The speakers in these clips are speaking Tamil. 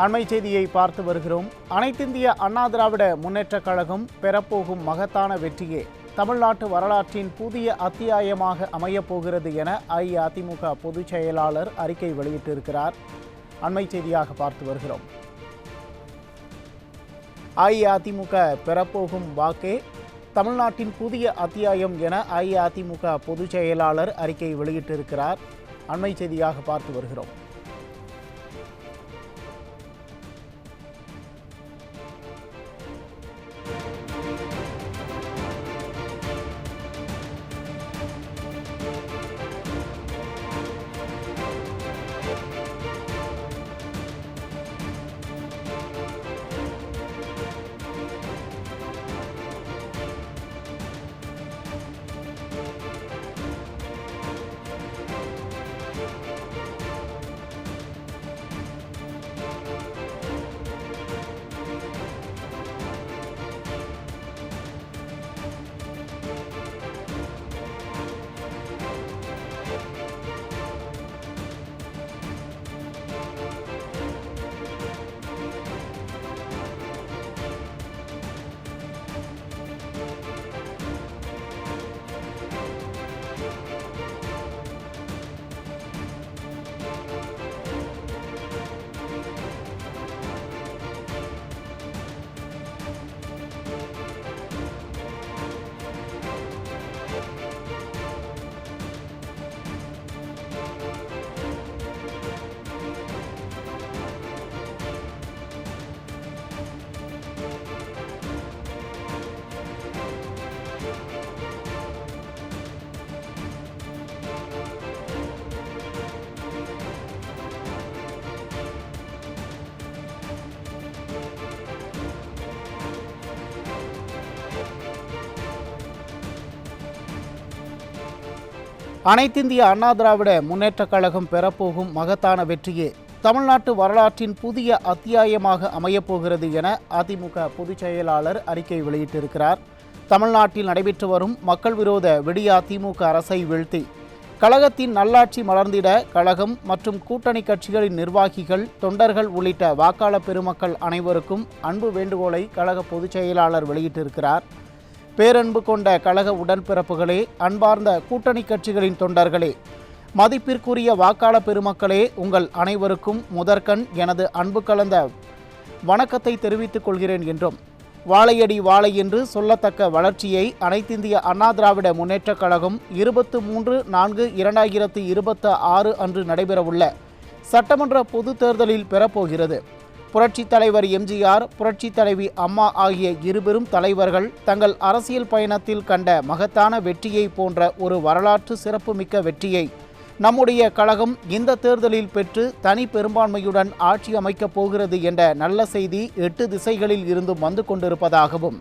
அண்மை செய்தியை பார்த்து வருகிறோம். அனைத்திந்திய அண்ணா திராவிட முன்னேற்றக் கழகம் பெறப்போகும் மகத்தான வெற்றியே தமிழ்நாட்டு வரலாற்றின் புதிய அத்தியாயமாக அமையப்போகிறது என அஇஅதிமுக பொதுச் செயலாளர் அறிக்கை வெளியிட்டிருக்கிறார். அண்மை செய்தியாக பார்த்து வருகிறோம். அஇஅதிமுக பெறப்போகும் வாக்கே தமிழ்நாட்டின் புதிய அத்தியாயம் என அஇஅதிமுக பொதுச் செயலாளர் அறிக்கை வெளியிட்டிருக்கிறார். அண்மை செய்தியாக பார்த்து வருகிறோம். அனைத்திந்திய அண்ணா திராவிட முன்னேற்றக் கழகம் பெறப்போகும் மகத்தான வெற்றியே தமிழ்நாட்டு வரலாற்றின் புதிய அத்தியாயமாக அமையப்போகிறது என அதிமுக பொதுச் செயலாளர் அறிக்கை வெளியிட்டிருக்கிறார். தமிழ்நாட்டில் நடைபெற்று வரும் மக்கள் விரோத விடியா திமுக அரசை வீழ்த்தி கழகத்தின் நல்லாட்சி மலர்ந்திட கழகம் மற்றும் கூட்டணி கட்சிகளின் நிர்வாகிகள், தொண்டர்கள் உள்ளிட்ட வாக்காளர் பெருமக்கள் அனைவருக்கும் அன்பு வேண்டுகோளை கழக பொதுச் செயலாளர் வெளியிட்டிருக்கிறார். பேரன்பு கொண்ட கழக உடன்பிறப்புகளே, அன்பார்ந்த கூட்டணி கட்சிகளின் தொண்டர்களே, மதிப்பிற்குரிய வாக்காளர் பெருமக்களே, உங்கள் அனைவருக்கும் முதற்கண் எனது அன்பு கலந்த வணக்கத்தை தெரிவித்துக் கொள்கிறேன் என்றும், வாழையடி வாழை என்று சொல்லத்தக்க வளர்ச்சியை அனைத்திந்திய அண்ணா திராவிட முன்னேற்றக் கழகம் 23/4/2026 அன்று நடைபெறவுள்ள சட்டமன்ற பொதுத் தேர்தலில் பெறப்போகிறது. புரட்சித் தலைவர் எம்ஜிஆர், புரட்சித் தலைவி அம்மா ஆகிய இருபெரும் தலைவர்கள் தங்கள் அரசியல் பயணத்தில் கண்ட மகத்தான வெற்றியை போன்ற ஒரு வரலாற்று சிறப்புமிக்க வெற்றியை நம்முடைய கழகம் இந்த தேர்தலில் பெற்று தனி பெரும்பான்மையுடன் ஆட்சி அமைக்கப் போகிறது என்ற நல்ல செய்தி 8 திசைகளில் இருந்தும் வந்து கொண்டிருப்பதாகவும்,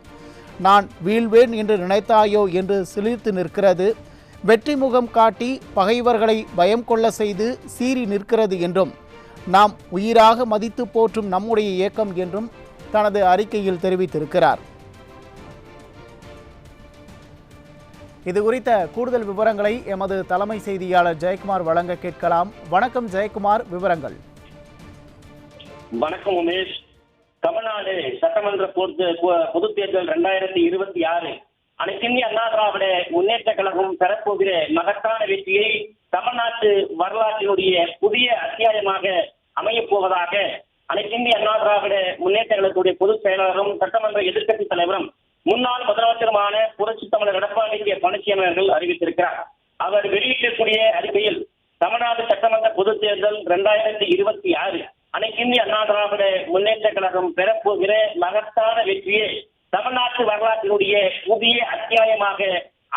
நான் வீழ்வேன் என்று நினைத்தாயோ என்று சிலிர்த்து நிற்கிறது, வெற்றி முகம் காட்டி பகைவர்களை பயம் கொள்ள செய்து சீறி நிற்கிறது என்றும், நாம் உயிராக மதித்து போற்றும் நம்முடைய இயக்கம் என்றும் தனது அறிக்கையில் தெரிவித்திருக்கிறார். இது குறித்த கூடுதல் விவரங்களை எமது தலைமை செய்தியாளர் ஜெயக்குமார் வழங்க கேட்கலாம். வணக்கம் ஜெயக்குமார், விவரங்கள். வணக்கம் உமேஷ். தமிழ்நாடு சட்டமன்ற பொது தேர்தல் 2026 அனைத்திந்திய அண்ணா திராவிட முன்னேற்ற கழகம் பெறப்போகிற மகத்தான வெற்றியை தமிழ்நாட்டு வரலாற்றினுடைய புதிய அத்தியாயமாக அமையப் போவதாக அனைத்திந்திய அண்ணா திராவிட முன்னேற்ற கழகத்துடைய பொதுச் செயலாளரும் சட்டமன்ற எதிர்க்கட்சி தலைவரும் முன்னாள் முதலமைச்சருமான புரட்சித் தமிழர் எடப்பாடி கே பழனிசாமி அவர்கள் அறிவித்திருக்கிறார். அவர் வெளியிட்டிருக்கூடிய அறிக்கையில், தமிழ்நாடு சட்டமன்ற பொதுத் தேர்தல் 2026 அனைத்திந்திய அண்ணா திராவிட முன்னேற்ற கழகம் பெறப்போகிற மகத்தான வெற்றியை தமிழ்நாட்டு வரலாற்றினுடைய புதிய அத்தியாயமாக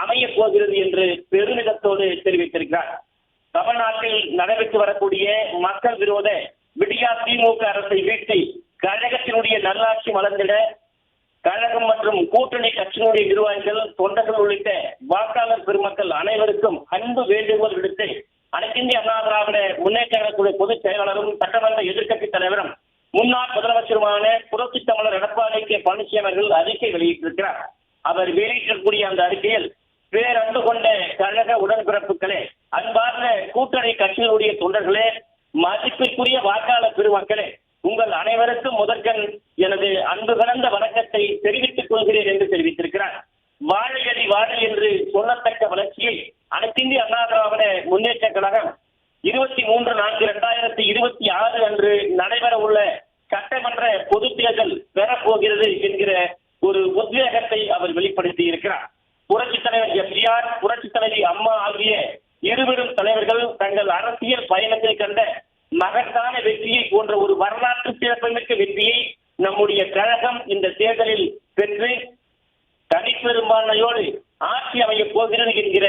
அமையப் போகிறது என்று பெருமிதத்தோடு தெரிவித்திருக்கிறார். தமிழ்நாட்டில் நடைபெற்று வரக்கூடிய மக்கள் விரோத விடியா திமுக அரசை வீழ்த்தி கழகத்தினுடைய நல்லாட்சி மலர்ந்திட கழகம் மற்றும் கூட்டணி கட்சியினுடைய நிர்வாகிகள், தொண்டர்கள் உள்ளிட்ட வாக்காளர் பெருமக்கள் அனைவருக்கும் அன்பு வேண்டுகோள் விடுத்து அனைத்திந்திய அண்ணா திராவிட முன்னேற்ற கழகத்துடைய பொதுச் செயலாளரும் சட்டமன்ற எதிர்க்கட்சி தலைவரும் முன்னாள் முதலமைச்சருமான புரட்சித் தமிழர் எடப்பாடி கே பழனிசாமி அவர்கள் அறிக்கை வெளியிட்டிருக்கிறார். அவர் வெளியிட்டிருக்கக்கூடிய அந்த அறிக்கையில், பேரன்பு கொண்ட கழக உடன்பிறப்புகளே, அன்பார்ந்த கூட்டணி கட்சிகளுடைய தொண்டர்களே, மதிப்பிற்குரிய வாக்காளர் பெருமக்களே, உங்கள் அனைவருக்கும் முதற்கண் எனது அன்பு கலந்த வணக்கத்தை தெரிவித்துக் கொள்கிறேன் என்று தெரிவித்திருக்கிறார். வாழையடி வாழை என்று சொல்லத்தக்க வளர்ச்சியை அனைத்திந்திய அண்ணா திராவிட முன்னேற்ற கழகம் 23/4/2026 அன்று நடைபெற உள்ள சட்டமன்ற பொதுத் தேர்தல் பெறப்போகிறது என்கிற ஒரு உத்வேகத்தை அவர் வெளிப்படுத்தி இருக்கிறார். புரட்சித் தலைவர் எம்ஜிஆர், புரட்சித் தலைவி அம்மா ஆகிய இருவரும் தலைவர்கள் தங்கள் அரசியல் பயணத்தில் கண்ட மகத்தான வெற்றியை போன்ற ஒரு வரலாற்று சிறப்புமிக்க வெற்றியை நம்முடைய கழகம் இந்த தேர்தலில் பெற்று தனிப்பெரும்பான்மையோடு ஆட்சி அமையப் போகிறது என்கிற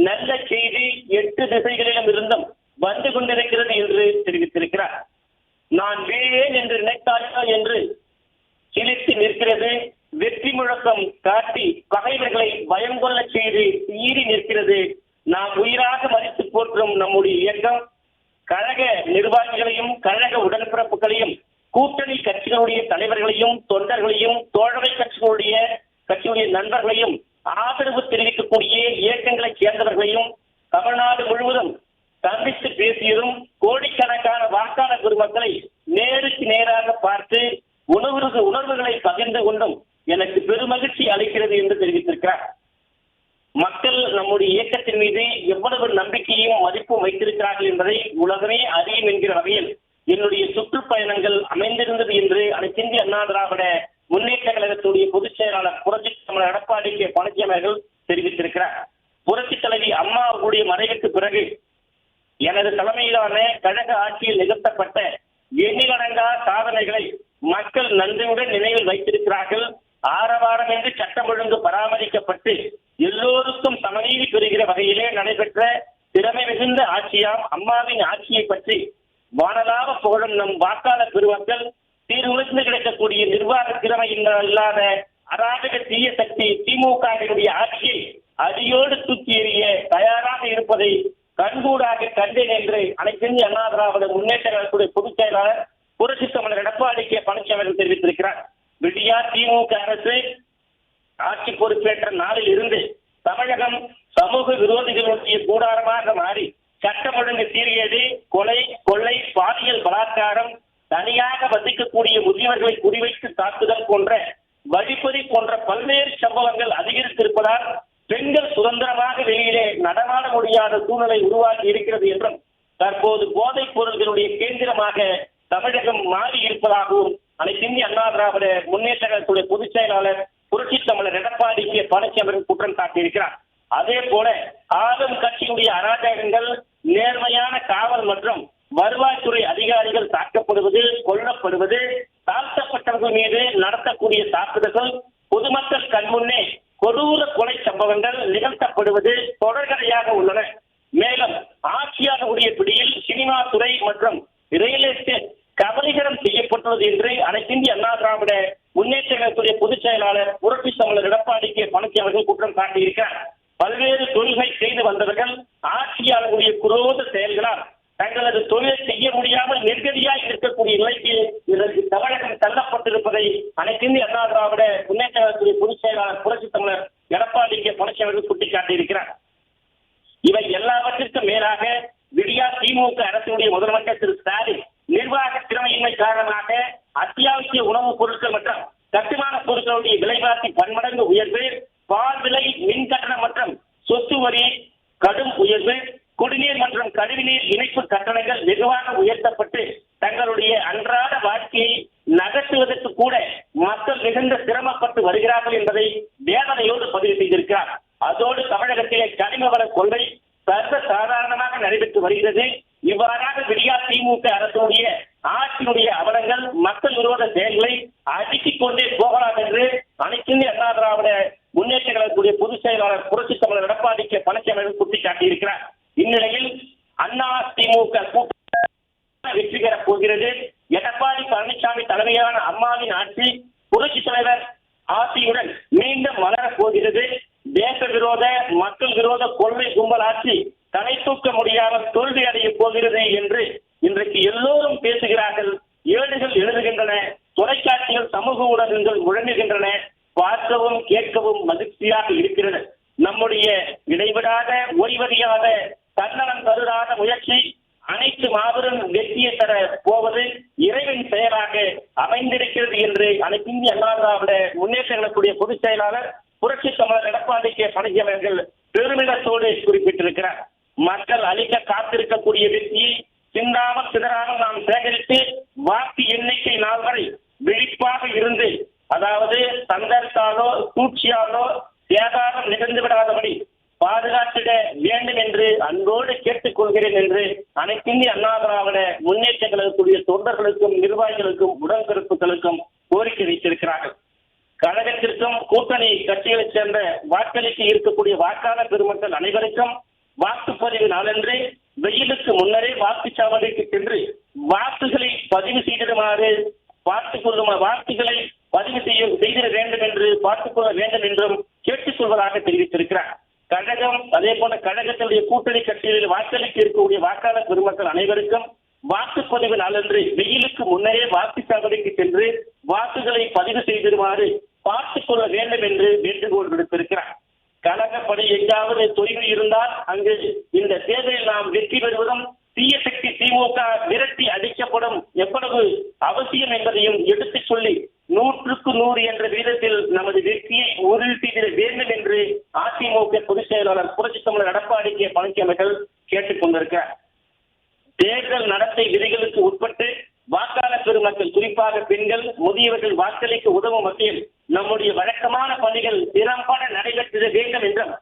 நல்ல செய்தி 8 திசைகளிலும் இருந்தும் வந்து கொண்டிருக்கிறது என்று தெரிவித்திருக்கிறார். நான் வீழேன் என்று நினைத்தார்கள் என்று சிலிர்த்து நிற்கிறது. வெற்றி முழக்கம் காட்டி பகைவர்களை பயம் கொள்ள செய்து ஈறி நிற்கிறது. நாம் உயிராக மதித்து போற்றும் நம்முடைய இயக்கம் கழக நிர்வாகிகளையும் கழக உடன்பிறப்புகளையும் கூட்டணி கட்சிகளுடைய தலைவர்களையும் தொண்டர்களையும் தோழமை கட்சிகளுடைய நண்பர்களையும் ஆதரவு தெரிவிக்கக்கூடிய இயக்கங்களைச் சேர்ந்தவர்களையும் தமிழ்நாடு முழுவதும் சந்தித்து பேசியதும் கோடிக்கணக்கான வாக்காளர் பெருமக்களை நேருக்கு நேராக பார்த்து உணர்வுகளை பகிர்ந்து கொண்டும் எனக்கு பெருமகிழ்ச்சி அளிக்கிறது என்று தெரிவித்திருக்கிறார். மக்கள் நம்முடைய இயக்கத்தின் மீது எவ்வளவு நம்பிக்கையும் மதிப்பும் வைத்திருக்கிறார்கள் என்பதை உலகமே அறியும் என்கிற வகையில் என்னுடைய சுற்றுப்பயணங்கள் அமைந்திருந்தது என்று அனைத்திந்திய அண்ணா திராவிட முன்னேற்ற கழகத்துடைய பொதுச் செயலாளர் புரட்சித் தமிழர் எடப்பாடி கே பழனிசாமி அவர்கள் தெரிவித்திருக்கிறார். புரட்சித் தலைவி அம்மா அவர்களுடைய மறைவுக்கு பிறகு எனது தலைமையிலான கழக ஆட்சியில் நிகழ்த்தப்பட்ட எண்ணிலடங்கா சாதனைகளை மக்கள் நன்றியுடன் நினைவில் வைத்திருக்கிறார்கள். ஆரவாரம் என்று சட்டம் ஒழுங்கு பராமரிக்கப்பட்டு எல்லோருக்கும் சமநீதி பெறுகிற வகையிலே நடைபெற்ற திறமை மிகுந்த ஆட்சியாம் அம்மாவின் ஆட்சியை பற்றி வானலாக புகழும் நம் வாக்காளர் பெருமக்கள் சீர்குலைந்து கிடைக்கக்கூடிய நிர்வாக திறமை இல்லாத அராஜக தீய சக்தி திமுகவினுடைய ஆட்சியை அடியோடு தூக்கி எறிய தயாராக இருப்பதை கண்கூடாக கண்டேன் என்று அனைத்திந்திய அண்ணா திராவிட முன்னேற்ற கழகத்துடைய பொதுச் செயலாளர் புரட்சித் தமிழர் எடப்பாடி கே பழனிசாமி அவர்கள் தெரிவித்திருக்கிறார். விடியா திமுக அரசு ஆட்சி பொறுப்பேற்ற நாளில் இருந்து தமிழகம் சமூக விரோதிகளுடைய கூடாரமாக மாறி சட்டம் ஒழுங்கு சீரியது, கொலை, கொள்ளை, பாலியல் பலாத்காரம், தனியாக வசிக்கக்கூடிய முதியவர்களை குறிவைத்து தாக்குதல் போன்ற வழிப்பறி போன்ற பல்வேறு சம்பவங்கள் அதிகரித்திருப்பதால் பெண்கள் சுதந்திரமாக வெளியிலே நடமாட முடியாத சூழ்நிலை உருவாகி இருக்கிறது என்றும் தற்போது போதைப் பொருள்களுடைய கேந்திரமாக தமிழகம் மாறி இருப்பதாகவும் அனைத்திந்திய அண்ணா திராவிட முன்னேற்ற கழகத்துடைய பொதுச் செயலாளர் புரட்சித் தமிழர் எடப்பாடி கே பழனிசாமி அவர்கள் குற்றம் சாட்டியிருக்கிறார். அதே போல ஆளும் கட்சியுடைய அராஜகங்கள், நேர்மையான காவல் மற்றும் வருவாய்த்துறை அதிகாரிகள் தாக்கப்படுவது, கொல்லப்படுவது, தாழ்த்தப்பட்டவர்கள் மீது நடத்தக்கூடிய தாக்குதல்கள், பொதுமக்கள் கண்முன்னே கொடூர கொலை சம்பவங்கள் நிகழ்த்தப்படுவது தொடர்கதையாக உள்ளன. மேலும் ஆட்சியாளருடைய பிடியில் சினிமா துறை மற்றும் ரியல் எஸ்டேட் கபலீகரம் செய்யப்பட்டுள்ளது என்று அனைத்திந்திய அண்ணா திராவிட முன்னேற்ற கழகத்துடைய பொதுச் செயலாளர் புரட்சித் தமிழர் எடப்பாடி கே பழனிசாமி அவர்கள் குற்றம் சாட்டியிருக்கிறார். பல்வேறு தொழில்களை செய்து வந்தவர்கள் ஆட்சியாளர்களுடைய குரோத செயல்களால் தங்களது தொழிலை செய்ய முடியாமல் நெருக்கடியாக இருக்கக்கூடிய நிலைக்கு இதற்கு தமிழகம் தள்ளப்பட்டிருப்பதை அனைத்திந்திய அண்ணா திராவிட முன்னேற்ற கழகத்துடைய பொதுச் செயலாளர் புரட்சித் தமிழர் எடப்பாடி கே பழனிசாமி அவர்கள் சுட்டிக்காட்டியிருக்கிறார். இவை எல்லாவற்றிற்கும் மேலாக விடியா திமுக அரசுடைய முதலமைச்சர் திரு ஸ்டாலின் நிர்வாக திறமையின்மை காரணமாக அத்தியாவசிய உணவுப் பொருட்கள் மற்றும் கட்டுமான பொருட்களுடைய விலைவாசி பன்மடங்கு உயர்வு, பால் விலை, மின் கட்டணம் மற்றும் சொத்து வரி கடும் உயர்வு, குடிநீர் மற்றும் கழிவுநீர் இணைப்பு கட்டணங்கள் வெகுவாக உயர்த்தப்பட்டு தங்களுடைய அன்றாட வாழ்க்கையை நகர்த்துவதற்கு கூட மக்கள் மிகுந்த சிரமப்பட்டு வருகிறார்கள் என்பதை வேதனையோடு பதிவு செய்திருக்கிறார். அதோடு தமிழகத்திலே கனிம வள கொள்ளை சர்வ சாதாரணமாக நடைபெற்று வருகிறது. இவ்வாறாக விடியா திமுக அரசுடைய ஆட்சியினுடைய அவலங்கள், மக்கள் விரோத செயல்களை அடுக்கிக் கொண்டே போகலாம் என்று அனைத்திந்திய அண்ணா திராவிட முன்னேற்ற கழகத்துடைய பொதுச் செயலாளர் புரட்சித் தமிழர் எடப்பாடி கே பழனிசாமி அவர்கள் சுட்டிக்காட்டியிருக்கிறார். இந்நிலையில் அண்ணா திமுக கூட்டணி வெற்றி பெறப் போகிறது. எடப்பாடி பழனிசாமி தலைமையிலான அம்மாவின் ஆட்சி புரட்சித் தலைவர் ஆட்சியுடன் மீண்டும் வளரப் போகிறது. தேச விரோத, மக்கள் விரோத கொள்கை கும்பல் ஆட்சி தலை தூக்க முடியாமல் தோல்வி அடைய போகிறது என்று இன்றைக்கு எல்லோரும் பேசுகிறார்கள். ஏடுகள் எழுதுகின்றன, தொலைக்காட்சிகள், சமூக ஊடகங்கள் முழங்குகின்றன. பார்க்கவும் கேட்கவும் மகிழ்ச்சியாக இருக்கிறது. நம்முடைய இடைவிடாத, ஓய்வறியாத, தன்னலம் கருதாத முயற்சி அனைத்து மாபெரும் வெற்றியை பெற போவது இறைவன் செயலாக அமைந்திருக்கிறது என்று அனைத்து இந்திய அண்ணா திராவிட முன்னேற்ற கழகத்துடைய பொதுச் செயலாளர் புரட்சி தமிழர் எடப்பாடி கே பழனிசாமி அவர்கள் பெருமிதத்தோடு குறிப்பிட்டிருக்கிறார். மக்கள் அளிக்க காத்திருக்கக்கூடிய வெற்றியை சிந்தாமல் சிதறாமல் நாம் சேகரித்து வாக்கு எண்ணிக்கை நாள் வரை விழிப்பாக இருந்து, அதாவது சந்தர்த்தாலோ சூழ்ச்சியாலோ சேதாரம் நிகழ்ந்து விடாதபடி பாதுகாத்திட வேண்டும் என்று அன்போடு கேட்டுக் கொள்கிறேன் என்று அனைத்து இந்திய அண்ணா திராவிட முன்னேற்ற கழகத்துடைய தொண்டர்களுக்கும் நிர்வாகிகளுக்கும் உடன்பிறப்புகளுக்கும் கோரிக்கை வைத்திருக்கிறார்கள். கழகத்திற்கும் கூட்டணி கட்சிகளைச் சேர்ந்த வாக்களிக்க இருக்கக்கூடிய வாக்காளர் பெருமக்கள் அனைவருக்கும் வாக்குப்பதிவு நாளன்று வெயிலுக்கு முன்னரே வாக்குச்சாவடிக்கு சென்று வாக்குகளை பதிவு செய்திடுமாறு வாக்குகளை பதிவு செய்திட வேண்டும் என்று பார்த்துக்கொள்ள வேண்டும் என்றும் கேட்டுக் கொள்வதாக தெரிவித்திருக்கிறார். கழகம் அதே போல கழகத்தினுடைய கூட்டணி கட்சிகளில் வாக்களிக்க இருக்கக்கூடிய வாக்காளர் பெருமக்கள் அனைவருக்கும் வாக்குப்பதிவு நாளன்று வெயிலுக்கு முன்னரே வாக்குச்சாவடிக்கு சென்று வாக்குகளை பதிவு செய்திடுமாறு பார்த்துக் கொள்ள வேண்டும் என்று வேண்டுகோள் விடுத்திருக்கிறார். கழகப்படி எங்காவது தொய்வு இருந்தால் அங்கு இந்த தேர்தலில் நாம் வெற்றி பெறுவதும் தீய சக்தி திமுக விரட்டி அடிக்கப்படும் எவ்வளவு அவசியம் என்பதையும் எடுத்துச் சொல்லி 100க்கு 100 என்ற விகிதத்தில் நமது வெற்றியை உறுதி செய்திட வேண்டும் என்று அதிமுக பொதுச் செயலாளர் புரட்சி தமிழர் எடப்பாடி கே பழனிசாமி அவர்கள் கேட்டுக் கொண்டிருக்கிறார். தேர்தல் நடத்தை விதிகளுக்கு உட்பட்டு வாக்காளர் பெருமக்கள் குறிப்பாக பெண்கள் முதியவர்கள் வாக்களிக்க உதவும் வகையில் நம்முடைய வழக்கமான பணிகள் திறம்பட நடைபெற்ற வேண்டும் என்றும்,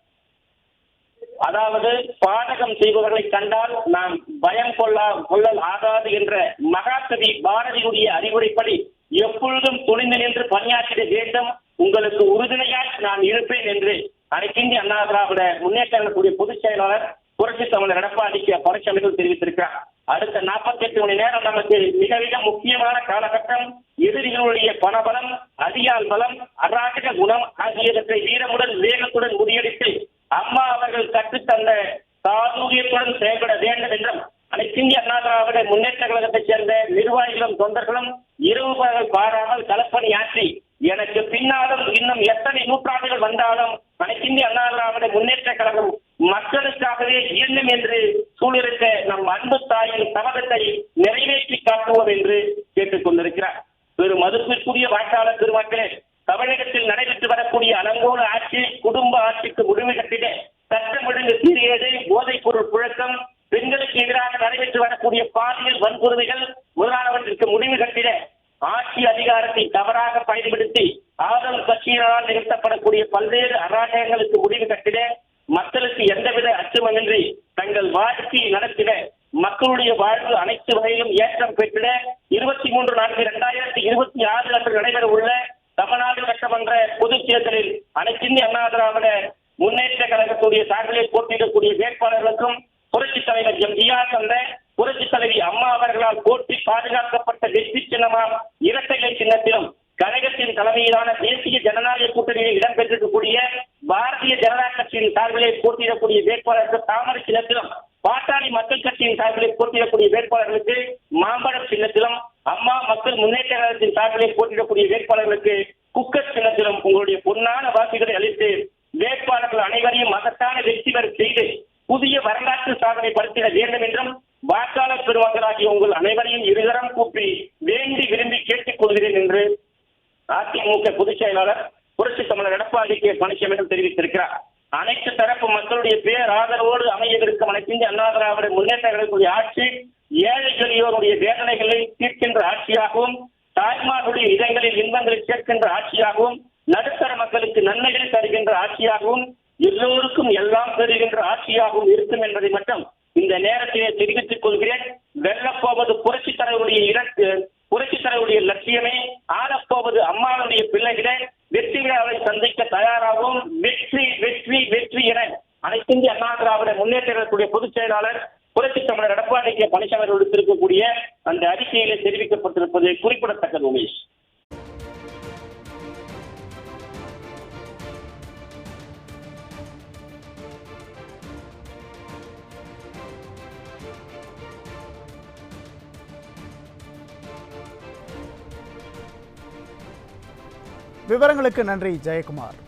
அதாவது பாதகம் செய்பவர்களை கண்டால் நாம் பயம் கொள்ளல் ஆகாது என்ற மகாகவி பாரதியுடைய அறிவுரைப்படி எப்பொழுதும் துணிந்து நின்று பணியாற்றிட வேண்டும், உங்களுக்கு உறுதுணையாய் நான் இருப்பேன் என்று அனைத்து இந்திய அண்ணா திராவிட முன்னேற்ற கழகத்துடைய பொதுச் செயலாளர் புரட்சி தமிழர் எடப்பாடி கே பழனிசாமி அவர்கள் தெரிவித்திருக்கிறார். அடுத்த 48 மணி நேரம் நமக்கு மிக மிக முக்கியமான காலகட்டம். எதிரிகளுடைய பணபலம், அதிகால் பலம், அராஜக குணம் ஆகியவற்றை வீரமுடன் வேகத்துடன் முறியடித்து அம்மா அவர்கள் கற்றுத்தந்த சாதுரியத்துடன் செயல்பட வேண்டும் என்றும் அனைத்து இந்திய அண்ணா திராவிட முன்னேற்ற கழகத்தைச் சேர்ந்த நிர்வாகிகளும் தொண்டர்களும் இரவு பகல் பாராமல் களப்பணியாற்றி எனக்கு பின்னாலும் இன்னும் எத்தனை நூற்றாண்டுகள் வந்தாலும் அனைத்து இந்திய அண்ணா திராவிட முன்னேற்ற கழகம் மக்களுக்காகவே இயங்கும் என்று சூழ்நிலைத்த நம் அன்பு தாயின் சபதத்தை நிறைவேற்றி காட்டுவோம் என்று கேட்டுக் கொண்டிருக்கிறார். பெரும் மதிப்பிற்குரிய வாக்காளர் பெருமக்களே, தமிழகத்தில் நடைபெற்று வரக்கூடிய அலங்கோல ஆட்சி குடும்ப ஆட்சிக்கு முடிவு கட்டிட சட்டம் ஒழுங்கு சீரியது, போதைப் பொருள் புழக்கம், பெண்களுக்கு எதிராக நடைபெற்று வரக்கூடிய பாலியல் வன்கொடுமைகள் முதலானவற்றிற்கு முடிவு கட்டிட ஆட்சி அதிகாரத்தை தவறாக பயன்படுத்தி ஆளும் கட்சியினால் நிறுத்தப்படக்கூடிய பல்வேறு அராஜகங்களுக்கு முடிவு கட்டிட மக்களுக்கு எந்தவித அச்சமின்றி தங்கள் வாழ்க்கையை நடத்திட மக்களுடைய வாழ்வு அனைத்து வகையிலும் ஏற்றம் பெற்றிட 23/4/2026 அன்று நடைபெற உள்ள தமிழ்நாடு சட்டமன்ற பொதுத் தேர்தலில் அனைத்து இந்திய அண்ணா திராவிட முன்னேற்ற கழகத்துடைய சார்பிலே போட்டியிடக்கூடிய வேட்பாளர்களுக்கும் புரட்சி தலைவர் எம்.ஜி.ஆர். தந்த புரட்சி தலைவி அம்மா அவர்களால் போட்டி பாதுகாக்கப்பட்ட வெற்றி சின்னமாம் இரட்டை இலை சின்னத்திலும் கழகத்தின் தலைமையிலான தேசிய ஜனநாயக கூட்டணியில் இடம்பெற்றிருக்கக்கூடிய பாரதிய ஜனதா கட்சியின் சார்பிலே போட்டியிடக்கூடிய வேட்பாளருக்கு தாமரை சின்னத்திலும், பாட்டாளி மக்கள் கட்சியின் சார்பிலே போட்டியிடக்கூடிய வேட்பாளர்களுக்கு மாம்பழம் சின்னத்திலும், அம்மா மக்கள் முன்னேற்ற கழகத்தின் சார்பிலே போட்டியிடக்கூடிய வேட்பாளர்களுக்கு குக்கர் சின்னத்திலும் உங்களுடைய பொன்னான வாக்குகளை அளித்து வேட்பாளர்கள் அனைவரையும் மகத்தான வெற்றி பெற செய்து புதிய வரலாற்று சாதனை படுத்திட வேண்டும் என்றும் வாக்காளர் பெருமக்களாகிய உங்கள் அனைவரையும் இருதரம் கூப்பி வேண்டி விரும்பி கேட்டுக் கொள்கிறேன் என்று அதிமுக பொதுச் செயலாளர் புரட்சி தமிழர் எடப்பாடி கே பழனிசாமி தெரிவித்திருக்கிறார். அனைத்து தரப்பு மக்களுடைய பேர் ஆதரவோடு அமையவிருக்கும் அனைத்து இந்திய அண்ணா திராவிட முன்னேற்ற கழகத்துடைய ஆட்சி ஏழை எளியோருடைய வேதனைகளை தீர்க்கின்ற ஆட்சியாகவும், தாய்மார்களுடைய இதயங்களில் இன்பங்களை சேர்க்கின்ற ஆட்சியாகவும், நடுத்தர மக்களுக்கு நன்மைகளை தருகின்ற ஆட்சியாகவும், எல்லோருக்கும் எல்லாம் பெறுகின்ற ஆட்சியாகவும் இருக்கும் என்பதை மட்டும் இந்த நேரத்திலே தெரிவித்துக் கொள்கிறேன். வெல்லப்போவது புரட்சி தலைவருடைய லட்சியமே, ஆளப்போவது அம்மாவுடைய பிள்ளைகளே. வெற்றி விழாவை சந்திக்க தயாராகவும் வெற்றி வெற்றி வெற்றி என அனைத்து இந்திய அண்ணா திராவிட முன்னேற்ற கழகத்துடைய பொதுச் செயலாளர் புரட்சி தமிழர் எடப்பாடி கே பழனிசாமி எடுத்திருக்கக்கூடிய அந்த அறிக்கையிலே தெரிவிக்கப்பட்டிருப்பது குறிப்பிடத்தக்கது. உமேஷ். விவரங்களுக்கு நன்றி ஜெயக்குமார்.